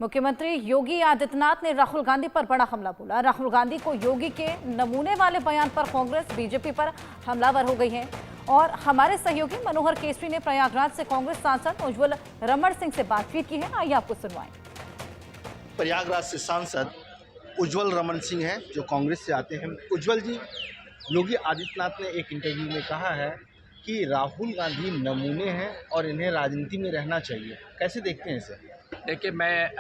मुख्यमंत्री योगी आदित्यनाथ ने राहुल गांधी पर बड़ा हमला बोला। राहुल गांधी को योगी के नमूने वाले बयान पर कांग्रेस बीजेपी पर हमलावर हो गई है। और हमारे सहयोगी मनोहर केसरी ने प्रयागराज से कांग्रेस सांसद उज्ज्वल रमण सिंह से बातचीत की है। आइए आपको सुनवाएं। प्रयागराज से सांसद उज्ज्वल रमण सिंह हैं जो कांग्रेस से आते हैं। उज्ज्वल जी, योगी आदित्यनाथ ने एक इंटरव्यू में कहा है कि राहुल गांधी नमूने हैं और इन्हें राजनीति में रहना चाहिए, कैसे देखते हैं इसे? देखिए, मैं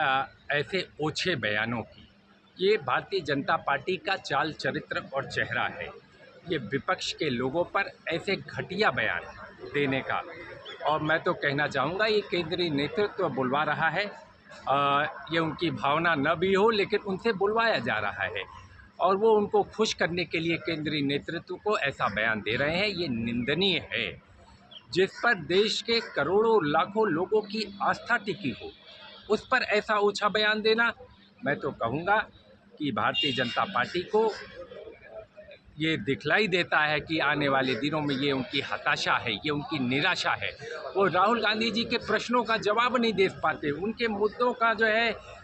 ऐसे ओछे बयानों की, ये भारतीय जनता पार्टी का चाल चरित्र और चेहरा है। ये विपक्ष के लोगों पर ऐसे घटिया बयान देने का, और मैं तो कहना चाहूँगा ये केंद्रीय नेतृत्व बुलवा रहा है। ये उनकी भावना न भी हो, लेकिन उनसे बुलवाया जा रहा है और वो उनको खुश करने के लिए केंद्रीय नेतृत्व को ऐसा बयान दे रहे हैं। ये निंदनीय है। जिस पर देश के करोड़ों लाखों लोगों की आस्था टिकी हो, उस पर ऐसा ऊंचा बयान देना, मैं तो कहूँगा कि भारतीय जनता पार्टी को ये दिखलाई देता है कि आने वाले दिनों में ये उनकी हताशा है, ये उनकी निराशा है। वो राहुल गांधी जी के प्रश्नों का जवाब नहीं दे पाते, उनके मुद्दों का जो है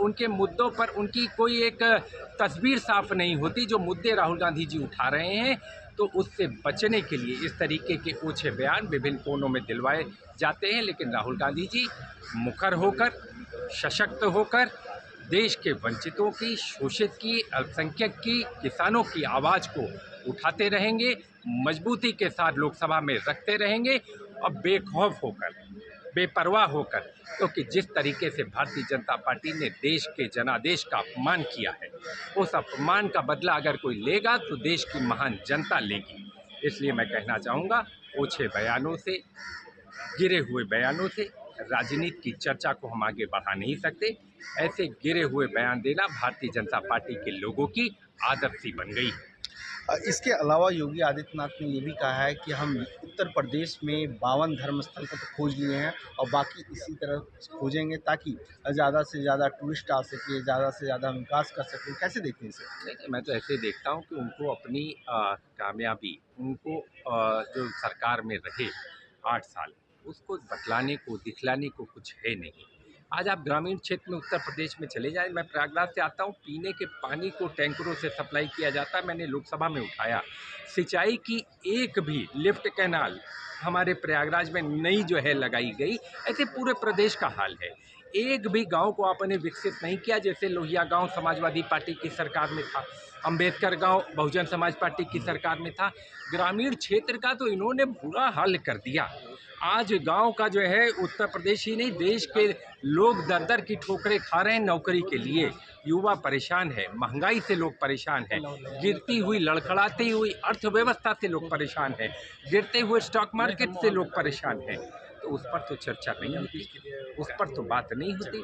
उनके मुद्दों पर उनकी कोई एक तस्वीर साफ नहीं होती। जो मुद्दे राहुल गांधी जी उठा रहे हैं, तो उससे बचने के लिए इस तरीके के ऊंचे बयान विभिन्न कोनों में दिलवाए जाते हैं। लेकिन राहुल गांधी जी मुखर होकर, सशक्त होकर देश के वंचितों की, शोषित की, अल्पसंख्यक की, किसानों की आवाज़ को उठाते रहेंगे, मजबूती के साथ लोकसभा में रखते रहेंगे और बेखौफ होकर, बेपरवाह होकर, क्योंकि जिस तरीके से भारतीय जनता पार्टी ने देश के जनादेश का अपमान किया है, उस अपमान का बदला अगर कोई लेगा तो देश की महान जनता लेगी। इसलिए मैं कहना चाहूँगा, ओछे बयानों से, गिरे हुए बयानों से राजनीति की चर्चा को हम आगे बढ़ा नहीं सकते। ऐसे गिरे हुए बयान देना भारतीय जनता पार्टी के लोगों की आदत सी बन गई है। इसके अलावा योगी आदित्यनाथ ने ये भी कहा है कि हम उत्तर प्रदेश में 52 धर्मस्थल को तो खोज लिए हैं और बाकी इसी तरह खोजेंगे ताकि ज़्यादा से ज़्यादा टूरिस्ट आ सके, ज़्यादा से ज़्यादा विकास कर सकें। कैसे देखते हैं इसे? देखिए, मैं तो ऐसे देखता हूँ कि उनको अपनी कामयाबी, उनको जो सरकार में रहे 8 साल, उसको बतलाने को, दिखलाने को कुछ है नहीं। आज आप ग्रामीण क्षेत्र में उत्तर प्रदेश में चले जाएं, मैं प्रयागराज से आता हूं, पीने के पानी को टैंकरों से सप्लाई किया जाता है। मैंने लोकसभा में उठाया, सिंचाई की एक भी लिफ्ट कैनाल हमारे प्रयागराज में नई जो है लगाई गई। ऐसे पूरे प्रदेश का हाल है। एक भी गांव को आपने विकसित नहीं किया। जैसे लोहिया गांव समाजवादी पार्टी की सरकार में था, अंबेडकर गांव बहुजन समाज पार्टी की सरकार में था। ग्रामीण क्षेत्र का तो इन्होंने बुरा हाल कर दिया। आज गांव का जो है उत्तर प्रदेश ही नहीं, देश के लोग दर दर की ठोकरें खा रहे हैं नौकरी के लिए। युवा परेशान है, महंगाई से लोग परेशान हैं, गिरती हुई, लड़खड़ाती हुई अर्थव्यवस्था से लोग परेशान हैं, गिरते हुए स्टॉक मार्केट से लोग परेशान हैं। तो उस पर तो चर्चा नहीं होती, उस पर तो बात नहीं होती।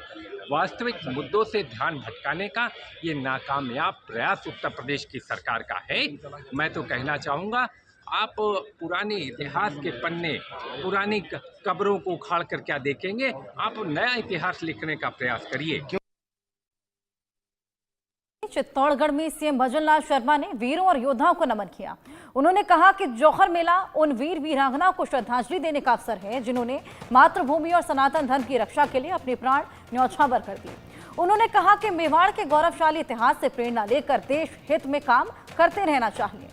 वास्तविक मुद्दों से ध्यान भटकाने का ये नाकामयाब प्रयास उत्तर प्रदेश की सरकार का है। मैं तो कहना चाहूँगा, आप पुराने इतिहास के पन्ने, पुरानी कब्रों को उखाड़ कर क्या देखेंगे? आप नया इतिहास लिखने का प्रयास करिए। चित्तौड़गढ़ में सीएम भजनलाल शर्मा ने वीरों और योद्धाओं को नमन किया। उन्होंने कहा कि जौहर मेला उन वीर वीरांगनाओं को श्रद्धांजलि देने का अवसर है जिन्होंने मातृभूमि और सनातन धर्म की रक्षा के लिए अपने प्राण न्यौछावर कर दिए। उन्होंने कहा कि मेवाड़ के गौरवशाली इतिहास से प्रेरणा लेकर देश हित में काम करते रहना चाहिए।